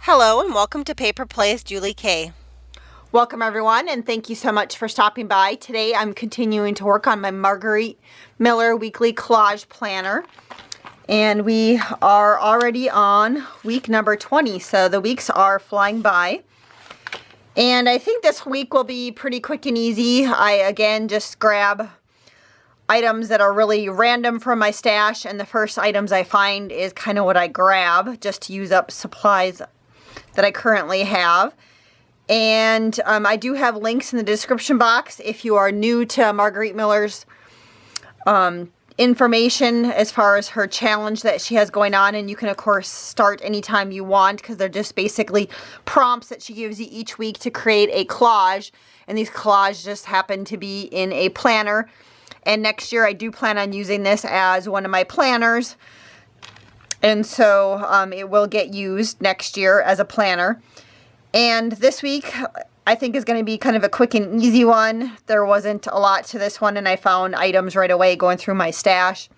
Hello and welcome to Paper Plays Julie K. Welcome everyone, and thank you so much for stopping by. Today I'm continuing to work on my Margarete Miller weekly collage planner. And we are already on week number 20, so the weeks are flying by. And I think this week will be pretty quick and easy. I again just grab items that are really random from my stash, and the first items I find is kind of what I grab just to use up supplies that I currently have. And I do have links in the description box if you are new to Margarete Miller's information as far as her challenge that she has going on. And you can of course start anytime you want, because they're just basically prompts that she gives you each week to create a collage, and these collages just happen to be in a planner. And next year I do plan on using this as one of my planners, and so it will get used next year as a planner. And this week I think is going to be kind of a quick and easy one. There wasn't a lot to this one, and I found items right away going through my stash.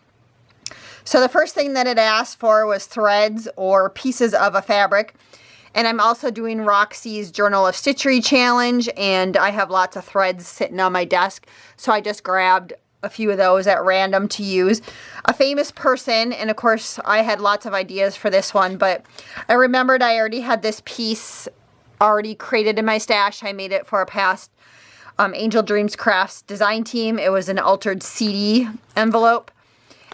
So the first thing that it asked for was threads or pieces of a fabric. And I'm also doing Roxy's Journal of Stitchery challenge, and I have lots of threads sitting on my desk, so I just grabbed a few of those at random to use. A famous person, and of course I had lots of ideas for this one, but I remembered I already had this piece already created in my stash. I made it for a past Angel Dreams Crafts design team. It was an altered CD envelope,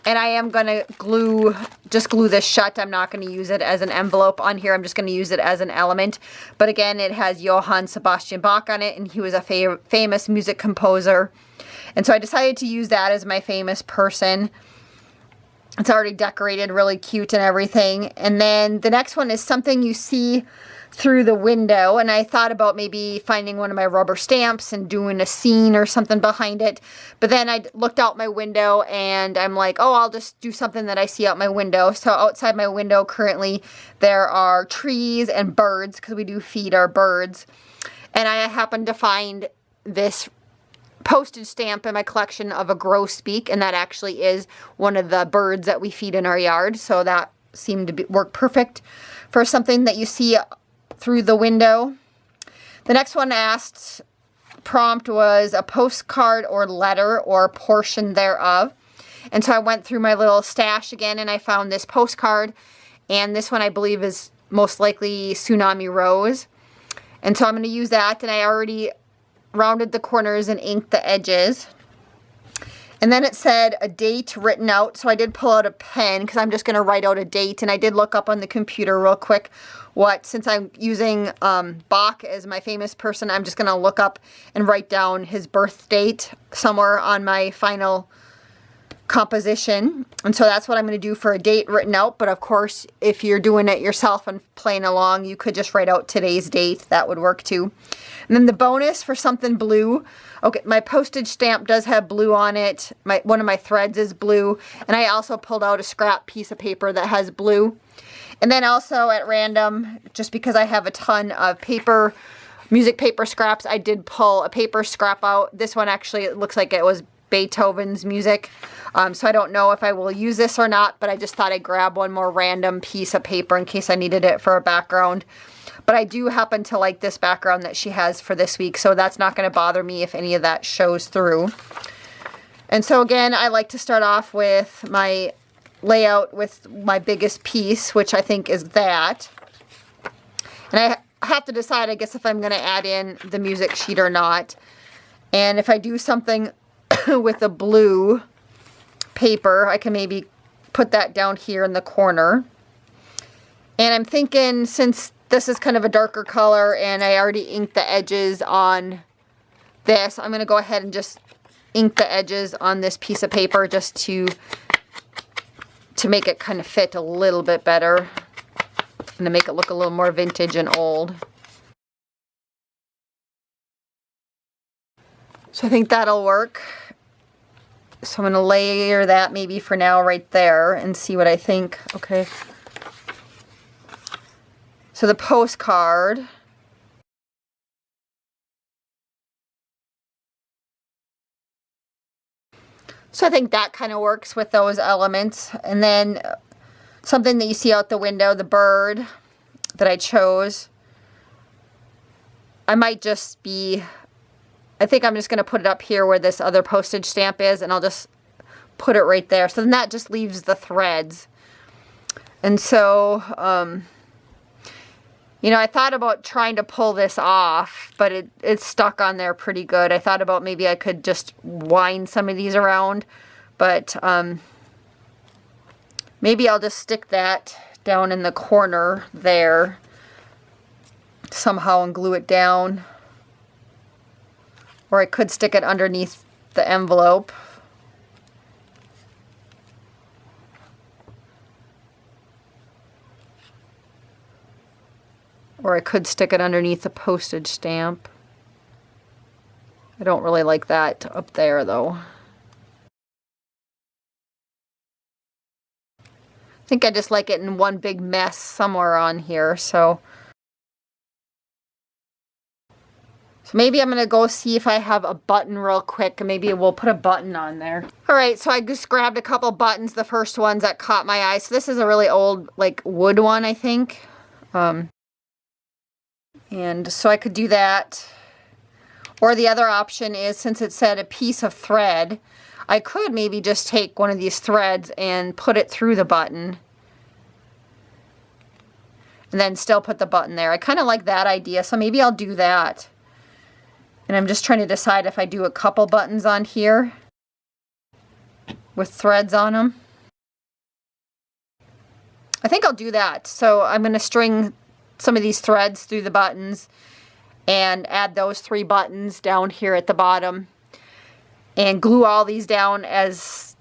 and I am going to just glue this shut. I'm not going to use it as an envelope on here. I'm just going to use it as an element. But again, it has Johann Sebastian Bach on it, and he was a famous music composer. And so I decided to use that as my famous person. It's already decorated really cute and everything. And then the next one is something you see through the window, and I thought about maybe finding one of my rubber stamps and doing a scene or something behind it. But then I looked out my window and I'm like, oh, I'll just do something that I see out my window. So outside my window currently there are trees and birds, because we do feed our birds. And I happened to find this postage stamp in my collection of a grosbeak, and that actually is one of the birds that we feed in our yard. So that seemed to work perfect for something that you see through the window. The next one asked prompt was a postcard or letter or portion thereof. And so I went through my little stash again, and I found this postcard, and this one I believe is most likely Tsunami Rose. And so I'm going to use that, and I already rounded the corners and inked the edges. And then it said a date written out, so I did pull out a pen because I'm just going to write out a date. And I did look up on the computer real quick since I'm using Bach as my famous person, I'm just going to look up and write down his birth date somewhere on my final composition. And so that's what I'm going to do for a date written out. But of course, if you're doing it yourself and playing along, you could just write out today's date. That would work too. And then the bonus for something blue. Okay, my postage stamp does have blue on it. One of my threads is blue. And I also pulled out a scrap piece of paper that has blue. And then also at random, just because I have a ton of music paper scraps, I did pull a paper scrap out. This one actually, it looks like it was Beethoven's music. So I don't know if I will use this or not, but I just thought I'd grab one more random piece of paper in case I needed it for a background. But I do happen to like this background that she has for this week, so that's not going to bother me if any of that shows through. And so again, I like to start off with my layout with my biggest piece, which I think is that. And I have to decide, I guess, if I'm going to add in the music sheet or not. And if I do something with a blue paper, I can maybe put that down here in the corner. And I'm thinking, since this is kind of a darker color and I already inked the edges on this, I'm going to go ahead and just ink the edges on this piece of paper just to make it kind of fit a little bit better and to make it look a little more vintage and old. So I think that'll work. So I'm going to layer that maybe for now right there and see what I think. Okay. So the postcard. So I think that kind of works with those elements. And then something that you see out the window, the bird. that I chose. I might just be, I think I'm just going to put it up here where this other postage stamp is, and I'll just put it right there. So then that just leaves the threads. And so, you know, I thought about trying to pull this off, but it's stuck on there pretty good. I thought about maybe I could just wind some of these around, but maybe I'll just stick that down in the corner there somehow and glue it down. Or I could stick it underneath the envelope. Or I could stick it underneath the postage stamp. I don't really like that up there though. I think I just like it in one big mess somewhere on here, so maybe I'm gonna go see if I have a button real quick, and maybe we'll put a button on there. All right, so I just grabbed a couple buttons, the first ones that caught my eye. So this is a really old, like, wood one, I think. And so I could do that. Or the other option is, since it said a piece of thread, I could maybe just take one of these threads and put it through the button. And then still put the button there. I kind of like that idea, so maybe I'll do that. And I'm just trying to decide if I do a couple buttons on here with threads on them. I think I'll do that. So I'm going to string some of these threads through the buttons and add those 3 buttons down here at the bottom and glue all these down as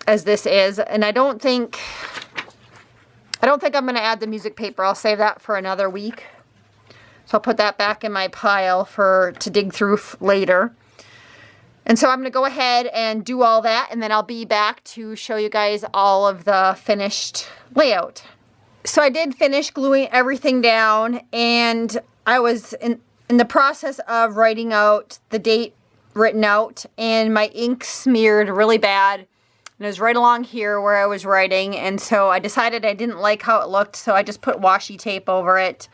this is. And I don't think I'm going to add the music paper. I'll save that for another week. So I'll put that back in my pile to dig through later. And so I'm going to go ahead and do all that, and then I'll be back to show you guys all of the finished layout. So I did finish gluing everything down, and I was in the process of writing out the date written out, and my ink smeared really bad. And it was right along here where I was writing, and so I decided I didn't like how it looked, so I just put washi tape over it.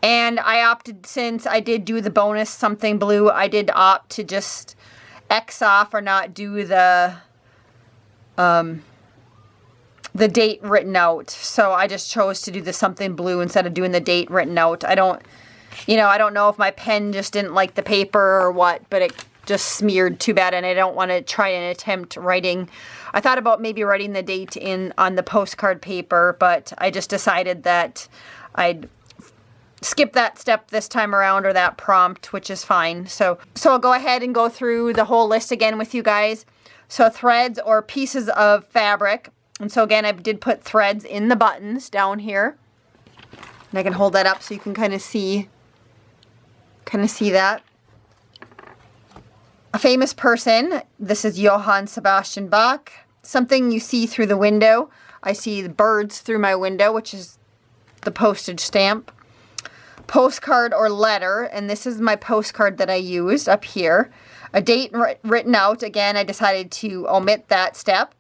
And I opted, since I did do the bonus something blue, I did opt to just X off or not do the date written out. So I just chose to do the something blue instead of doing the date written out. I don't know if my pen just didn't like the paper or what, but it just smeared too bad, and I don't want to try and attempt writing. I thought about maybe writing the date on the postcard paper, but I just decided that I'd skip that step this time around, or that prompt, which is fine. So I'll go ahead and go through the whole list again with you guys. So threads or pieces of fabric. And so again, I did put threads in the buttons down here. And I can hold that up so you can kind of see that. A famous person, this is Johann Sebastian Bach. Something you see through the window. I see the birds through my window, which is the postage stamp. Postcard or letter, and this is my postcard that I used up here. A date written out. Again, I decided to omit that step.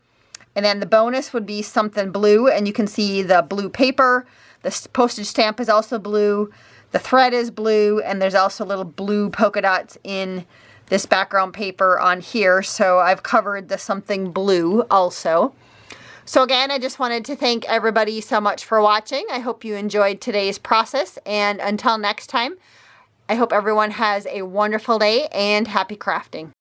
And then the bonus would be something blue, and you can see the blue paper. The postage stamp is also blue. The thread is blue, and there's also little blue polka dots in this background paper on here. So I've covered the something blue also. So again, I just wanted to thank everybody so much for watching. I hope you enjoyed today's process, and until next time, I hope everyone has a wonderful day and happy crafting.